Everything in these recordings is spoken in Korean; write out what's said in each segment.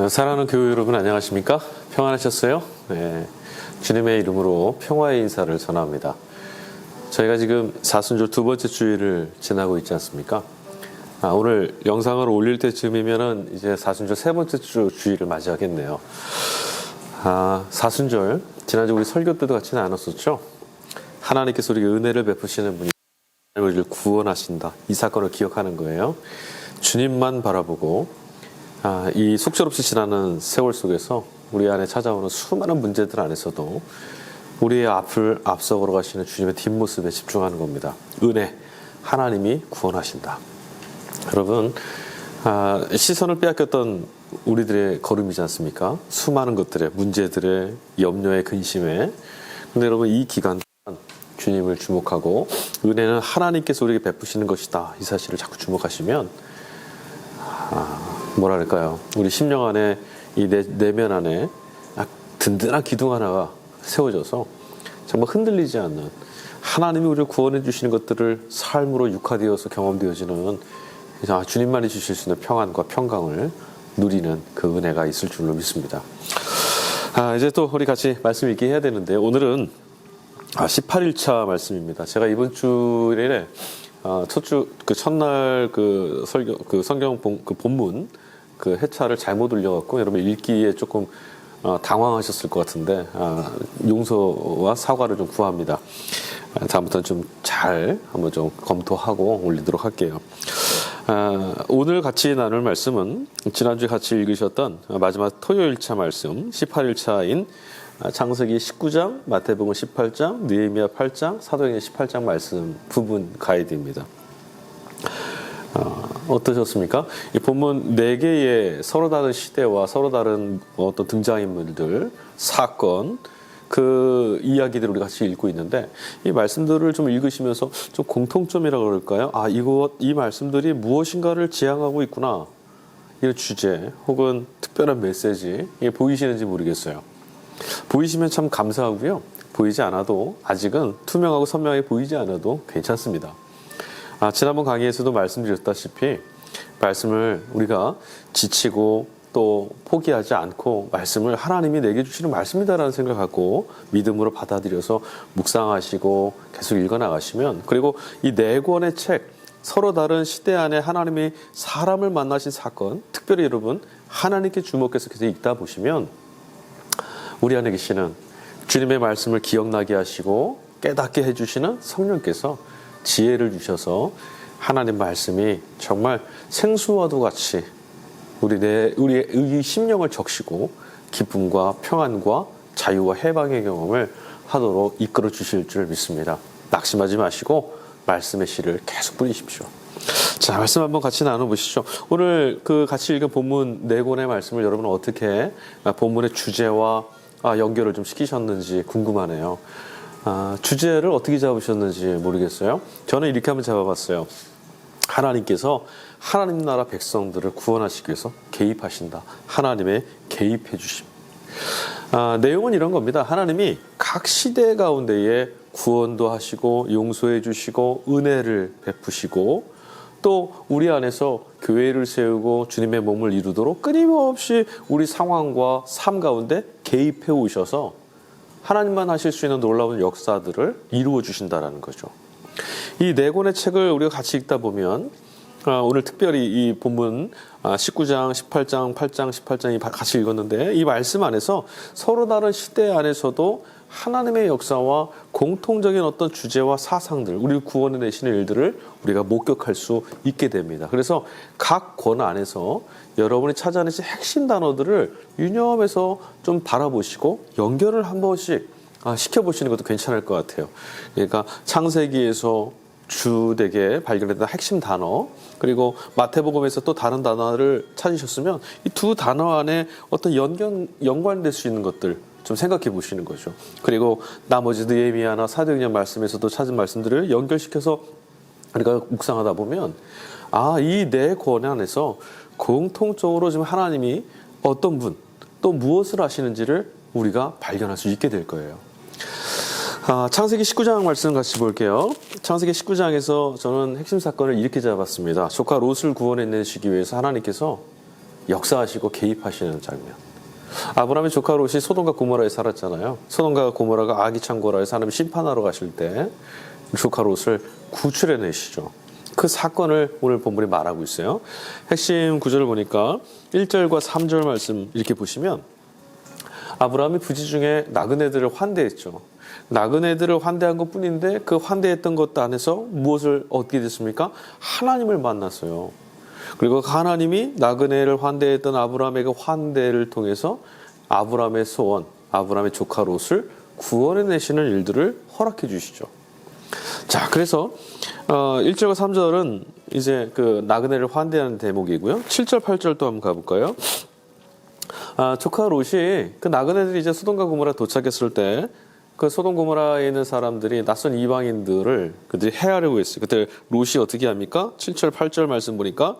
사랑하는 교회 여러분 안녕하십니까? 평안하셨어요? 네, 주님의 이름으로 평화의 인사를 전합니다. 저희가 지금 사순절 두 번째 주일을 지나고 있지 않습니까? 오늘 영상을 올릴 때쯤이면은 이제 사순절 세 번째 주일을 맞이하겠네요. 사순절 지난주 우리 설교 때도 같이 나눴었죠? 하나님께서 우리에게 은혜를 베푸시는 분이 우리를 구원하신다. 이 사건을 기억하는 거예요. 주님만 바라보고 이 속절없이 지나는 세월 속에서 우리 안에 찾아오는 수많은 문제들 안에서도 우리의 앞을 앞서 걸어가시는 주님의 뒷모습에 집중하는 겁니다. 은혜, 하나님이 구원하신다. 여러분, 시선을 빼앗겼던 우리들의 걸음이지 않습니까? 수많은 것들의 문제들의 염려의 근심에. 근데 여러분, 이 기간 동안 주님을 주목하고 은혜는 하나님께서 우리에게 베푸시는 것이다. 이 사실을 자꾸 주목하시면 뭐랄까요? 우리 심령 안에 이 내면 안에 든든한 기둥 하나가 세워져서 정말 흔들리지 않는 하나님이 우리를 구원해 주시는 것들을 삶으로 육화되어서 경험되어지는 주님만이 주실 수 있는 평안과 평강을 누리는 그 은혜가 있을 줄로 믿습니다. 이제 또 우리 같이 말씀 읽기 해야 되는데 오늘은 18일차 말씀입니다. 제가 이번 주일에 첫날 설교 성경 본문 해차를 잘못 올려갖고 여러분 읽기에 조금 당황하셨을 것 같은데 용서와 사과를 좀 구합니다. 다음부터는 좀 잘 한번 좀 검토하고 올리도록 할게요. 오늘 같이 나눌 말씀은 지난주에 같이 읽으셨던 마지막 토요일차 말씀 18일차인 창세기 19장, 마태복음 18장, 느헤미야 8장, 사도행전 18장 말씀 부분 가이드입니다. 어떠셨습니까? 이 본문 4개의 서로 다른 시대와 서로 다른 어떤 등장인물들, 사건, 그 이야기들을 우리 같이 읽고 있는데 이 말씀들을 좀 읽으시면서 좀 공통점이라고 그럴까요? 이 말씀들이 무엇인가를 지향하고 있구나. 이런 주제 혹은 특별한 메시지 이게 보이시는지 모르겠어요. 보이시면 참 감사하고요. 보이지 않아도 아직은 투명하고 선명하게 보이지 않아도 괜찮습니다. 지난번 강의에서도 말씀드렸다시피 말씀을 우리가 지치고 또 포기하지 않고 말씀을 하나님이 내게 주시는 말씀이다라는 생각을 갖고 믿음으로 받아들여서 묵상하시고 계속 읽어나가시면 그리고 이 4권의 책 서로 다른 시대 안에 하나님이 사람을 만나신 사건 특별히 여러분 하나님께 주목해서 계속 읽다 보시면 우리 안에 계시는 주님의 말씀을 기억나게 하시고 깨닫게 해주시는 성령께서 지혜를 주셔서 하나님 말씀이 정말 생수와도 같이 우리의 심령을 적시고 기쁨과 평안과 자유와 해방의 경험을 하도록 이끌어 주실 줄 믿습니다. 낙심하지 마시고 말씀의 씨를 계속 뿌리십시오. 자, 말씀 한번 같이 나눠보시죠. 오늘 같이 읽은 본문 4권의 말씀을 여러분은 어떻게 본문의 주제와 연결을 좀 시키셨는지 궁금하네요. 주제를 어떻게 잡으셨는지 모르겠어요. 저는 이렇게 한번 잡아봤어요. 하나님께서 하나님 나라 백성들을 구원하시기 위해서 개입하신다. 하나님의 개입해 주심. 내용은 이런 겁니다. 하나님이 각 시대 가운데에 구원도 하시고 용서해 주시고 은혜를 베푸시고 또 우리 안에서 교회를 세우고 주님의 몸을 이루도록 끊임없이 우리 상황과 삶 가운데 개입해 오셔서 하나님만 하실 수 있는 놀라운 역사들을 이루어 주신다라는 거죠. 이 4권의 책을 우리가 같이 읽다 보면 오늘 특별히 이 본문 19장, 18장, 8장, 18장이 같이 읽었는데 이 말씀 안에서 서로 다른 시대 안에서도 하나님의 역사와 공통적인 어떤 주제와 사상들, 우리 구원해 내시는 일들을 우리가 목격할 수 있게 됩니다. 그래서 각 권 안에서 여러분이 찾아내신 핵심 단어들을 유념해서 좀 바라보시고 연결을 한 번씩 시켜보시는 것도 괜찮을 것 같아요. 그러니까 창세기에서 주되게 발견했던 핵심 단어 그리고 마태복음에서 또 다른 단어를 찾으셨으면 이 두 단어 안에 어떤 연관될 수 있는 것들 좀 생각해 보시는 거죠. 그리고 나머지 느헤미야나 사도행전 말씀에서도 찾은 말씀들을 연결시켜서 우리가 묵상하다 보면 이 4권 안에서 공통적으로 지금 하나님이 어떤 분 또 무엇을 하시는지를 우리가 발견할 수 있게 될 거예요. 창세기 19장 말씀 같이 볼게요. 창세기 19장에서 저는 핵심 사건을 이렇게 잡았습니다. 조카 롯을 구원해내시기 위해서 하나님께서 역사하시고 개입하시는 장면. 아브라함의 조카 롯이 소돔과 고모라에 살았잖아요. 소돔과 고모라가 악이 창고라 해서 하나님 심판하러 가실 때 조카 롯을 구출해내시죠. 그 사건을 오늘 본문이 말하고 있어요. 핵심 구절을 보니까 1절과 3절 말씀 이렇게 보시면 아브라함이 부지 중에 나그네들을 환대했죠. 나그네들을 환대한 것뿐인데 그 환대했던 것 안에서 무엇을 얻게 됐습니까? 하나님을 만났어요. 그리고 하나님이 나그네를 환대했던 아브라함의 그 환대를 통해서 아브라함의 소원, 아브라함의 조카 롯을 구원해내시는 일들을 허락해 주시죠. 자, 그래서 1절과 3절은 이제 그 나그네를 환대하는 대목이고요. 7절, 8절 또 한번 가볼까요? 조카 롯이 그 나그네들이 이제 소돔과 고모라 도착했을 때 그 소돔 고모라에 있는 사람들이 낯선 이방인들을 그들이 해하려고 했어요. 그때 롯이 어떻게 합니까? 7절, 8절 말씀 보니까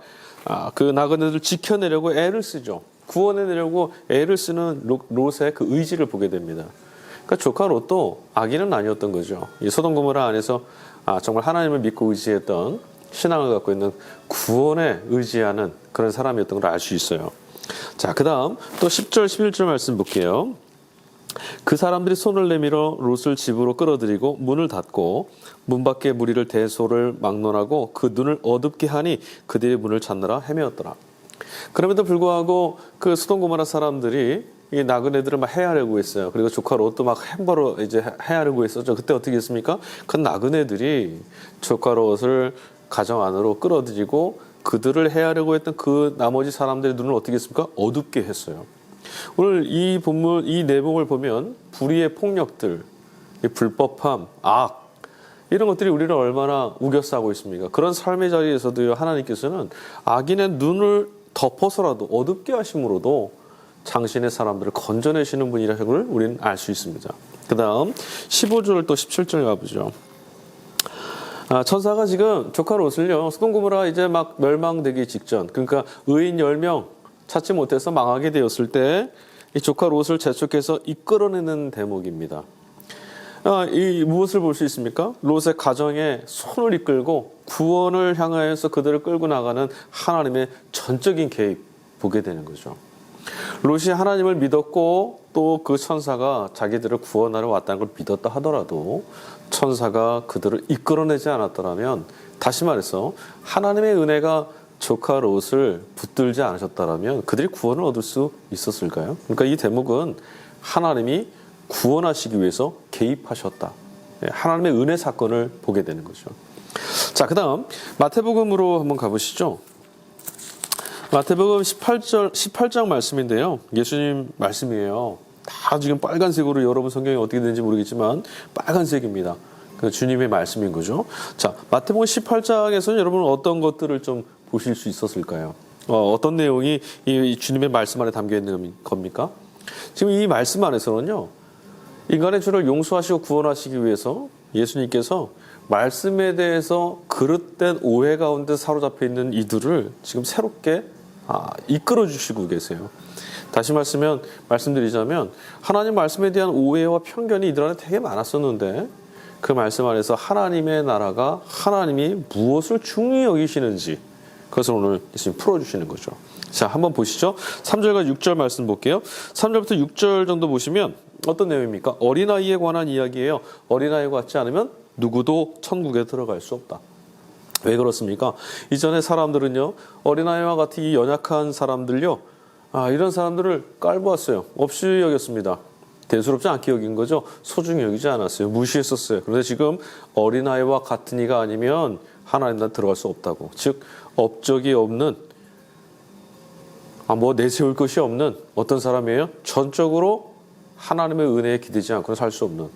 그 나그네들 지켜내려고 애를 쓰죠. 구원해내려고 애를 쓰는 롯의 그 의지를 보게 됩니다. 그러니까 조카 롯도 악인은 아니었던 거죠. 이 소돔 고모라 안에서 정말 하나님을 믿고 의지했던 신앙을 갖고 있는 구원에 의지하는 그런 사람이었던 걸 알 수 있어요. 자, 그 다음 또 10절, 11절 말씀 볼게요. 그 사람들이 손을 내밀어 롯을 집으로 끌어들이고 문을 닫고 문 밖에 무리를 대소를 막론하고 그 눈을 어둡게 하니 그들이 문을 찾느라 헤매었더라. 그럼에도 불구하고 그 소돔 고모라 사람들이 이 나그네들을 막 해하려고 했어요. 그리고 조카 롯도 막 함부로 이제 해하려고 했었죠. 그때 어떻게 했습니까? 그 나그네들이 조카 롯을 가정 안으로 끌어들이고 그들을 해하려고 했던 그 나머지 사람들의 눈을 어떻게 했습니까? 어둡게 했어요. 오늘 이 본문, 이 내용을 보면 불의의 폭력들, 불법함, 악, 이런 것들이 우리를 얼마나 우겨싸고 있습니까? 그런 삶의 자리에서도 하나님께서는 악인의 눈을 덮어서라도 어둡게 하심으로도 당신의 사람들을 건져내시는 분이라는 걸 우리는 알 수 있습니다. 그 다음 15절 또 17절 가보죠. 천사가 지금 조카 롯을요, 소돔 고모라 이제 막 멸망되기 직전, 그러니까 의인 10명 찾지 못해서 망하게 되었을 때 이 조카 롯을 재촉해서 이끌어내는 대목입니다. 이 무엇을 볼 수 있습니까? 롯의 가정에 손을 이끌고 구원을 향하여서 그들을 끌고 나가는 하나님의 전적인 개입 보게 되는 거죠. 롯이 하나님을 믿었고 또 그 천사가 자기들을 구원하러 왔다는 걸 믿었다 하더라도 천사가 그들을 이끌어내지 않았더라면, 다시 말해서 하나님의 은혜가 조카 롯을 붙들지 않으셨다면 그들이 구원을 얻을 수 있었을까요? 그러니까 이 대목은 하나님이 구원하시기 위해서 개입하셨다. 하나님의 은혜 사건을 보게 되는 거죠. 자, 그 다음 마태복음으로 한번 가보시죠. 마태복음 18장 말씀인데요. 예수님 말씀이에요. 다 지금 빨간색으로, 여러분 성경이 어떻게 되는지 모르겠지만 빨간색입니다. 그 주님의 말씀인 거죠. 자, 마태복음 18장에서는 여러분 어떤 것들을 좀 보실 수 있었을까요? 어떤 내용이 이 주님의 말씀 안에 담겨 있는 겁니까? 지금 이 말씀 안에서는요, 인간의 죄를 용서하시고 구원하시기 위해서 예수님께서 말씀에 대해서 그릇된 오해 가운데 사로잡혀 있는 이들을 지금 새롭게 이끌어 주시고 계세요. 다시 말씀드리자면 하나님 말씀에 대한 오해와 편견이 이들 안에 되게 많았었는데 그 말씀 안에서 하나님의 나라가, 하나님이 무엇을 중요히 여기시는지 그것을 오늘 예수님 풀어주시는 거죠. 자, 한번 보시죠. 3절과 6절 말씀 볼게요. 3절부터 6절 정도 보시면 어떤 내용입니까? 어린아이에 관한 이야기예요. 어린아이가 같지 않으면 누구도 천국에 들어갈 수 없다. 왜 그렇습니까? 이전에 사람들은요, 어린아이와 같은 이 연약한 사람들요, 이런 사람들을 깔보았어요. 없이 여겼습니다. 대수롭지 않게 여긴 거죠. 소중히 여기지 않았어요. 무시했었어요. 그런데 지금 어린아이와 같은 이가 아니면 하나님 나라에 들어갈 수 없다고. 즉, 업적이 없는, 내세울 것이 없는 어떤 사람이에요? 전적으로 하나님의 은혜에 기대지 않고는 살 수 없는.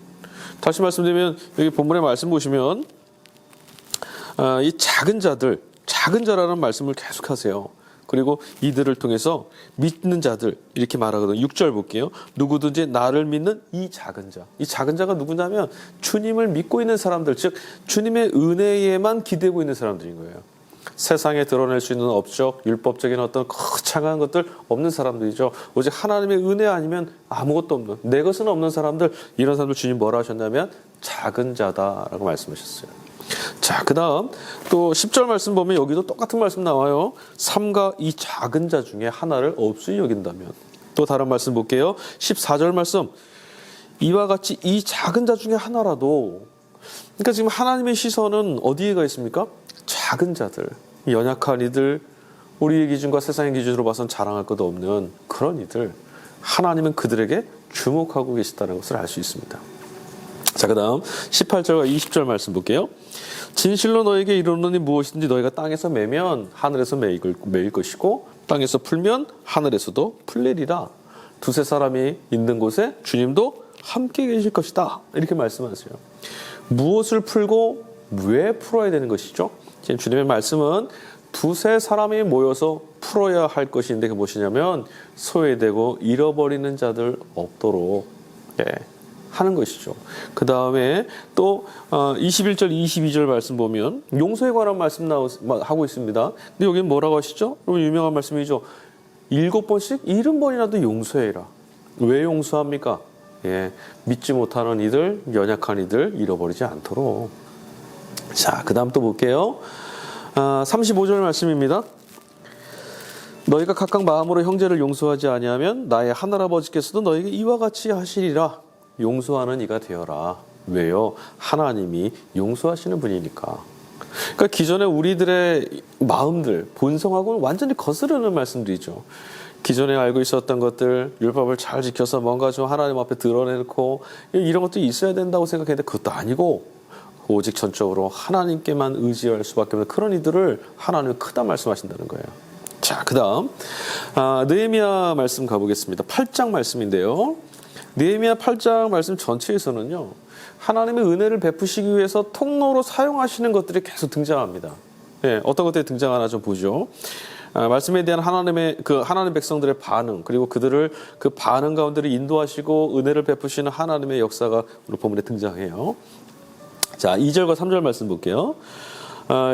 다시 말씀드리면 여기 본문의 말씀 보시면 이 작은 자라는 말씀을 계속하세요. 그리고 이들을 통해서 믿는 자들 이렇게 말하거든요. 6절 볼게요. 누구든지 나를 믿는 이 작은 자. 이 작은 자가 누구냐면 주님을 믿고 있는 사람들, 즉 주님의 은혜에만 기대고 있는 사람들인 거예요. 세상에 드러낼 수 있는 업적, 율법적인 어떤 거창한 것들 없는 사람들이죠. 오직 하나님의 은혜 아니면 아무것도 없는, 내 것은 없는 사람들, 이런 사람들 주님 뭐라 하셨냐면 작은 자다라고 말씀하셨어요. 자, 그 다음 또 10절 말씀 보면 여기도 똑같은 말씀 나와요. 삼가 이 작은 자 중에 하나를 없이 여긴다면. 또 다른 말씀 볼게요. 14절 말씀. 이와 같이 이 작은 자 중에 하나라도, 그러니까 지금 하나님의 시선은 어디에 가 있습니까? 작은 자들, 연약한 이들, 우리의 기준과 세상의 기준으로 봐서는 자랑할 것도 없는 그런 이들, 하나님은 그들에게 주목하고 계시다는 것을 알 수 있습니다. 자, 그 다음 18절과 20절 말씀 볼게요. 진실로 너에게 이르노니 무엇이든지 너희가 땅에서 매면 하늘에서 매일 것이고 땅에서 풀면 하늘에서도 풀리리라. 두세 사람이 있는 곳에 주님도 함께 계실 것이다. 이렇게 말씀하세요. 무엇을 풀고 왜 풀어야 되는 것이죠? 지금 주님의 말씀은 두세 사람이 모여서 풀어야 할 것인데 그게 무엇이냐면 소외되고 잃어버리는 자들 없도록 하는 것이죠. 그 다음에 또 21절 22절 말씀 보면 용서에 관한 말씀 하고 있습니다. 근데 여기 뭐라고 하시죠? 여러분 유명한 말씀이죠. 7번씩 70번이라도 용서해라. 왜 용서합니까? 믿지 못하는 이들, 연약한 이들 잃어버리지 않도록. 자, 그 다음 또 볼게요. 35절 말씀입니다. 너희가 각각 마음으로 형제를 용서하지 아니하면 나의 하늘아버지께서도 너희에게 이와 같이 하시리라. 용서하는 이가 되어라. 왜요? 하나님이 용서하시는 분이니까. 그러니까 기존에 우리들의 마음들, 본성하고는 완전히 거스르는 말씀들이죠. 기존에 알고 있었던 것들, 율법을 잘 지켜서 뭔가 좀 하나님 앞에 드러내놓고 이런 것도 있어야 된다고 생각했는데 그것도 아니고 오직 전적으로 하나님께만 의지할 수밖에 없는 그런 이들을 하나님은 크다 말씀하신다는 거예요. 자, 그 다음 느헤미야 말씀 가보겠습니다. 8장 말씀인데요. 느헤미야 8장 말씀 전체에서는요, 하나님의 은혜를 베푸시기 위해서 통로로 사용하시는 것들이 계속 등장합니다. 어떤 것들이 등장하나 좀 보죠. 말씀에 대한 하나님 백성들의 반응, 그리고 그들을 그 반응 가운데를 인도하시고 은혜를 베푸시는 하나님의 역사가 오늘 본문에 등장해요. 자, 2절과 3절 말씀 볼게요.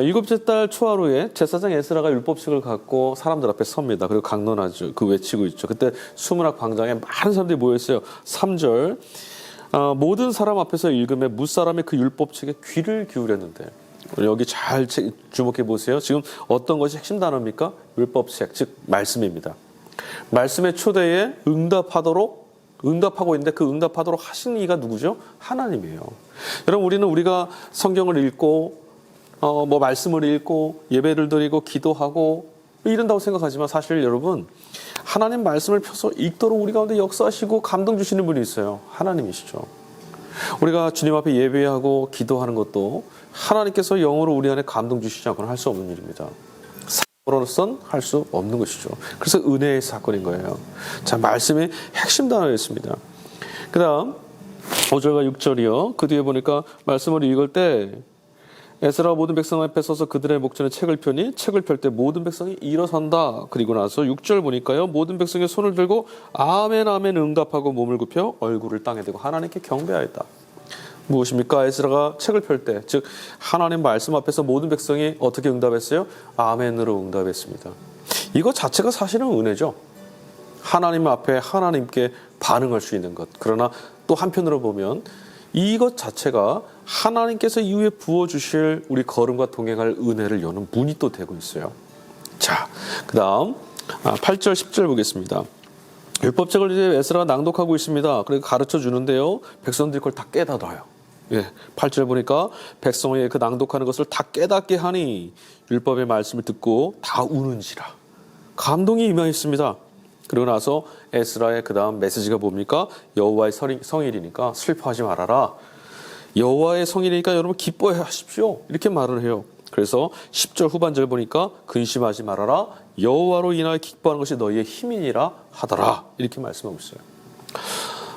일곱째 달 초하루에 제사장 에스라가 율법책을 갖고 사람들 앞에 섭니다. 그리고 강론하죠. 그 외치고 있죠. 그때 수문학 광장에 많은 사람들이 모였어요. 3절. 모든 사람 앞에서 읽음에 무사람이 그 율법책에 귀를 기울였는데, 여기 잘 주목해 보세요. 지금 어떤 것이 핵심 단어입니까? 율법책, 즉 말씀입니다. 말씀의 초대에 응답하고 있는데 그 응답하도록 하신 이가 누구죠? 하나님이에요. 여러분, 우리가 성경을 읽고 말씀을 읽고 예배를 드리고 기도하고 이런다고 생각하지만 사실 여러분, 하나님 말씀을 펴서 읽도록 우리 가운데 역사하시고 감동 주시는 분이 있어요. 하나님이시죠. 우리가 주님 앞에 예배하고 기도하는 것도 하나님께서 영으로 우리 안에 감동 주시지 않고는 할 수 없는 일입니다. 사람으로서는 할 수 없는 것이죠. 그래서 은혜의 사건인 거예요. 자, 말씀의 핵심 단어였습니다. 그 다음 5절과 6절이요. 그 뒤에 보니까 말씀을 읽을 때 에스라가 모든 백성 앞에 서서 그들의 목전에 책을 펴니 책을 펼 때 모든 백성이 일어선다. 그리고 나서 6절 보니까요, 모든 백성이 손을 들고 아멘 아멘 응답하고 몸을 굽혀 얼굴을 땅에 대고 하나님께 경배하였다. 무엇입니까? 에스라가 책을 펼 때, 즉 하나님 말씀 앞에서 모든 백성이 어떻게 응답했어요? 아멘으로 응답했습니다. 이거 자체가 사실은 은혜죠. 하나님 앞에 하나님께 반응할 수 있는 것. 그러나 또 한편으로 보면 이것 자체가 하나님께서 이후에 부어주실 우리 걸음과 동행할 은혜를 여는 문이 또 되고 있어요. 자, 그 다음 8절 10절 보겠습니다. 율법책을 이제 에스라가 낭독하고 있습니다. 그리고 가르쳐 주는데요, 백성들이 그걸 다 깨닫아요. 8절 보니까 백성의 그 낭독하는 것을 다 깨닫게 하니 율법의 말씀을 듣고 다 우는지라. 감동이 임하였습니다. 그리고 나서 에스라의 그 다음 메시지가 뭡니까? 여호와의 성일이니까 슬퍼하지 말아라. 여호와의 성일이니까 여러분 기뻐해 하십시오. 이렇게 말을 해요. 그래서 10절 후반절 보니까 근심하지 말아라. 여호와로 인하여 기뻐하는 것이 너희의 힘이니라 하더라. 이렇게 말씀하고 있어요.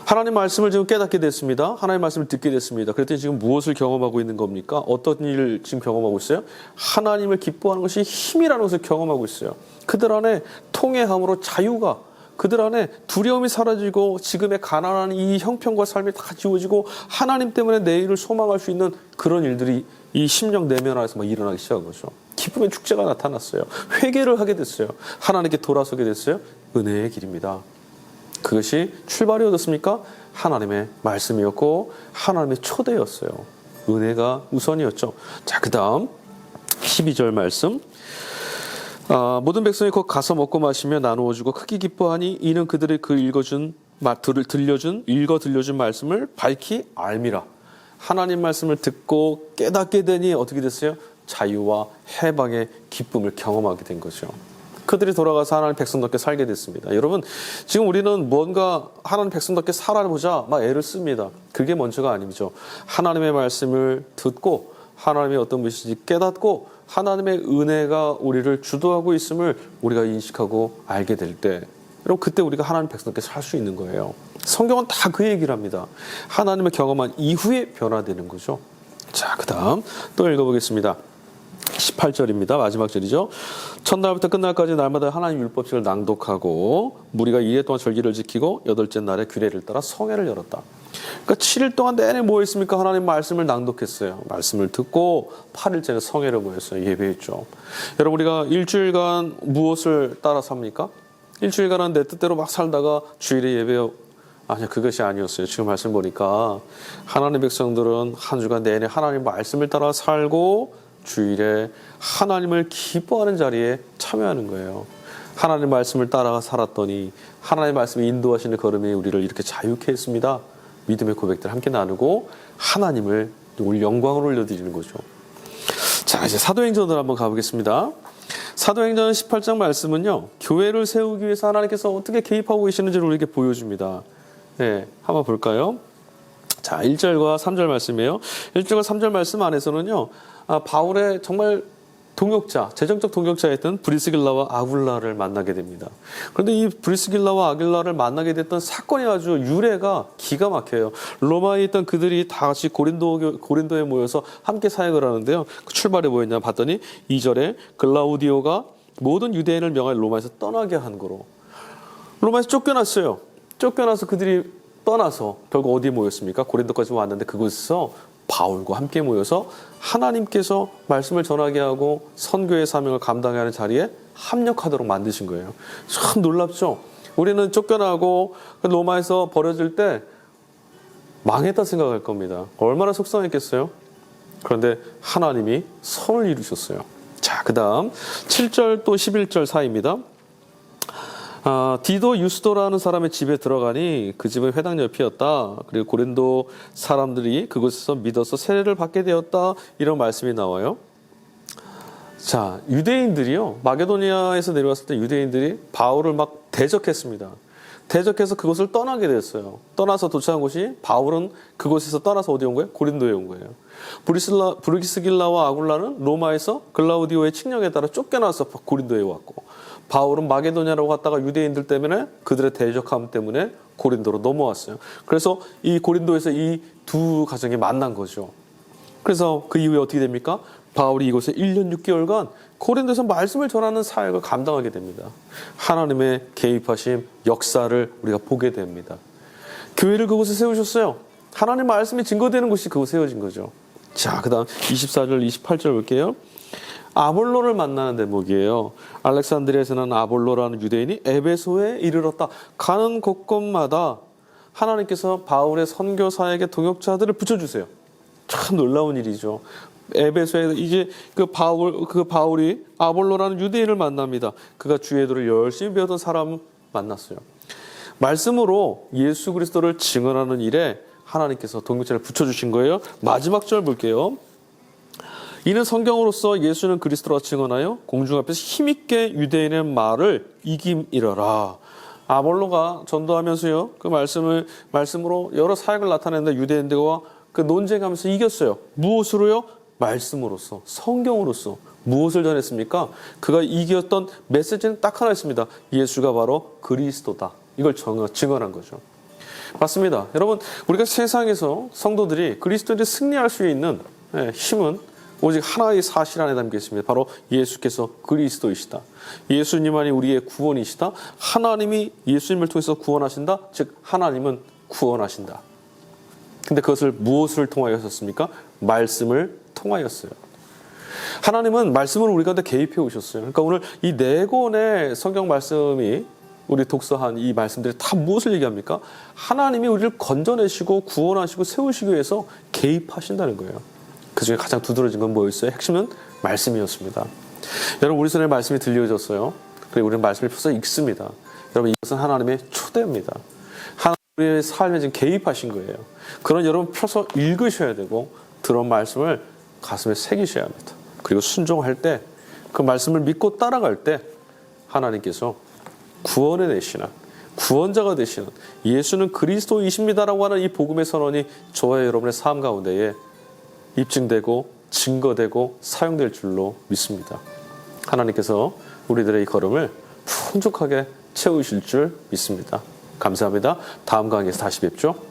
하나님 말씀을 지금 깨닫게 됐습니다. 하나님 말씀을 듣게 됐습니다. 그랬더니 지금 무엇을 경험하고 있는 겁니까? 어떤 일을 지금 경험하고 있어요? 하나님을 기뻐하는 것이 힘이라는 것을 경험하고 있어요. 그들 안에 통회함으로 자유가, 그들 안에 두려움이 사라지고 지금의 가난한 이 형편과 삶이 다 지워지고 하나님 때문에 내일을 소망할 수 있는 그런 일들이 이 심령 내면 안에서 막 일어나기 시작한 거죠. 기쁨의 축제가 나타났어요. 회개를 하게 됐어요. 하나님께 돌아서게 됐어요. 은혜의 길입니다. 그것이 출발이 어떻습니까? 하나님의 말씀이었고 하나님의 초대였어요. 은혜가 우선이었죠. 자, 그 다음 12절 말씀. 모든 백성이 곧 가서 먹고 마시며 나누어 주고 크게 기뻐하니 이는 그들이 그 읽어 들려준 말씀을 밝히 알미라. 하나님 말씀을 듣고 깨닫게 되니 어떻게 됐어요? 자유와 해방의 기쁨을 경험하게 된 거죠. 그들이 돌아가서 하나님 백성답게 살게 됐습니다. 여러분, 지금 우리는 뭔가 하나님 백성답게 살아보자 막 애를 씁니다. 그게 먼저가 아니죠. 하나님의 말씀을 듣고 하나님의 어떤 것인지 깨닫고 하나님의 은혜가 우리를 주도하고 있음을 우리가 인식하고 알게 될 때, 여러분, 그때 우리가 하나님 백성답게 살 수 있는 거예요. 성경은 다 그 얘기를 합니다. 하나님을 경험한 이후에 변화되는 거죠. 자, 그 다음 또 읽어보겠습니다. 18절입니다. 마지막 절이죠. 첫날부터 끝날까지 날마다 하나님 율법책을 낭독하고 무리가 2일 동안 절기를 지키고 8째 날에 규례를 따라 성회를 열었다. 그러니까 7일 동안 내내 뭐 했습니까? 하나님 말씀을 낭독했어요. 말씀을 듣고 8일째는 성회를 모였어요. 예배했죠. 여러분, 우리가 일주일간 무엇을 따라 삽니까? 일주일간은 내 뜻대로 막 살다가 주일에 예배요. 아니요, 그것이 아니었어요. 지금 말씀 보니까 하나님 백성들은 한 주간 내내 하나님 말씀을 따라 살고 주일에 하나님을 기뻐하는 자리에 참여하는 거예요. 하나님 말씀을 따라가 살았더니 하나님 말씀이 인도하시는 걸음이 우리를 이렇게 자유케 했습니다. 믿음의 고백들 함께 나누고 하나님을 우리 영광을 올려드리는 거죠. 자, 이제 사도행전으로 한번 가보겠습니다. 사도행전 18장 말씀은요, 교회를 세우기 위해서 하나님께서 어떻게 개입하고 계시는지를 우리에게 보여줍니다. 네, 한번 볼까요? 자, 1절과 3절 말씀이에요. 1절과 3절 말씀 안에서는요, 바울의 정말 동역자, 재정적 동역자였던 브리스길라와 아굴라를 만나게 됩니다. 그런데 이 브리스길라와 아굴라를 만나게 됐던 사건이 아주 유래가 기가 막혀요. 로마에 있던 그들이 다 같이 고린도에 모여서 함께 사역을 하는데요. 그 출발이 뭐였냐 봤더니 2절에 글라우디오가 모든 유대인을 명하여 로마에서 떠나게 한 거로. 로마에서 쫓겨났어요. 쫓겨나서 그들이 떠나서 결국 어디에 모였습니까? 고린도까지 왔는데 그곳에서 바울과 함께 모여서 하나님께서 말씀을 전하게 하고 선교의 사명을 감당하게 하는 자리에 합력하도록 만드신 거예요. 참 놀랍죠? 우리는 쫓겨나고 로마에서 버려질 때 망했다 생각할 겁니다. 얼마나 속상했겠어요? 그런데 하나님이 선을 이루셨어요. 자, 그 다음 7절 또 11절 사이입니다. 디도 유스도라는 사람의 집에 들어가니 그 집은 회당 옆이었다. 그리고 고린도 사람들이 그곳에서 믿어서 세례를 받게 되었다. 이런 말씀이 나와요. 자, 유대인들이요, 마게도니아에서 내려왔을 때 유대인들이 바울을 막 대적했습니다. 대적해서 그곳을 떠나게 됐어요. 떠나서 도착한 곳이, 바울은 그곳에서 떠나서 어디 온 거예요? 고린도에 온 거예요. 브리스길라와 아굴라는 로마에서 글라우디오의 칙령에 따라 쫓겨나서 고린도에 왔고, 바울은 마게도냐라고 갔다가 유대인들 때문에 그들의 대적함 때문에 고린도로 넘어왔어요. 그래서 이 고린도에서 이 두 가정이 만난 거죠. 그래서 그 이후에 어떻게 됩니까? 바울이 이곳에 1년 6개월간 고린도에서 말씀을 전하는 사역을 감당하게 됩니다. 하나님의 개입하심, 역사를 우리가 보게 됩니다. 교회를 그곳에 세우셨어요. 하나님 말씀이 증거되는 곳이 그곳에 세워진 거죠. 자, 그 다음 24절, 28절 볼게요. 아볼로를 만나는 대목이에요. 알렉산드리아에서는 아볼로라는 유대인이 에베소에 이르렀다. 가는 곳곳마다 하나님께서 바울의 선교 사역의 동역자들을 붙여주세요. 참 놀라운 일이죠. 에베소에 이제 그 바울이 아볼로라는 유대인을 만납니다. 그가 주의 도를 열심히 배우던 사람 만났어요. 말씀으로 예수 그리스도를 증언하는 일에 하나님께서 동역자를 붙여주신 거예요. 마지막 절 볼게요. 이는 성경으로서 예수는 그리스도라 증언하여 공중 앞에서 힘있게 유대인의 말을 이김이러라. 아볼로가 전도하면서요, 그 말씀으로 여러 사역을 나타냈는데 유대인들과 그 논쟁하면서 이겼어요. 무엇으로요? 말씀으로서, 성경으로서. 무엇을 전했습니까? 그가 이겼던 메시지는 딱 하나 있습니다. 예수가 바로 그리스도다. 이걸 증언한 거죠. 맞습니다. 여러분, 우리가 세상에서 성도들이 그리스도인이 승리할 수 있는 힘은 오직 하나의 사실 안에 담겨 있습니다. 바로 예수께서 그리스도이시다. 예수님만이 우리의 구원이시다. 하나님이 예수님을 통해서 구원하신다. 즉 하나님은 구원하신다. 근데 그것을 무엇을 통하여 하셨습니까? 말씀을 통하였어요. 하나님은 말씀으로 우리 가운데 개입해 오셨어요. 그러니까 오늘 이 4권의 성경 말씀이 우리 독서한 이 말씀들이 다 무엇을 얘기합니까? 하나님이 우리를 건져내시고 구원하시고 세우시기 위해서 개입하신다는 거예요. 그중에 가장 두드러진 건 뭐였어요? 핵심은 말씀이었습니다. 여러분, 우리 손에 말씀이 들려졌어요. 그리고 우리는 말씀을 펴서 읽습니다. 여러분, 이것은 하나님의 초대입니다. 하나님 우리의 삶에 지금 개입하신 거예요. 그런 여러분 펴서 읽으셔야 되고 들은 말씀을 가슴에 새기셔야 합니다. 그리고 순종할 때 그 말씀을 믿고 따라갈 때 하나님께서 구원의 되시는 구원자가 되시는 예수는 그리스도이십니다라고 하는 이 복음의 선언이 저와 여러분의 삶 가운데에 입증되고 증거되고 사용될 줄로 믿습니다. 하나님께서 우리들의 이 걸음을 풍족하게 채우실 줄 믿습니다. 감사합니다. 다음 강의에서 다시 뵙죠.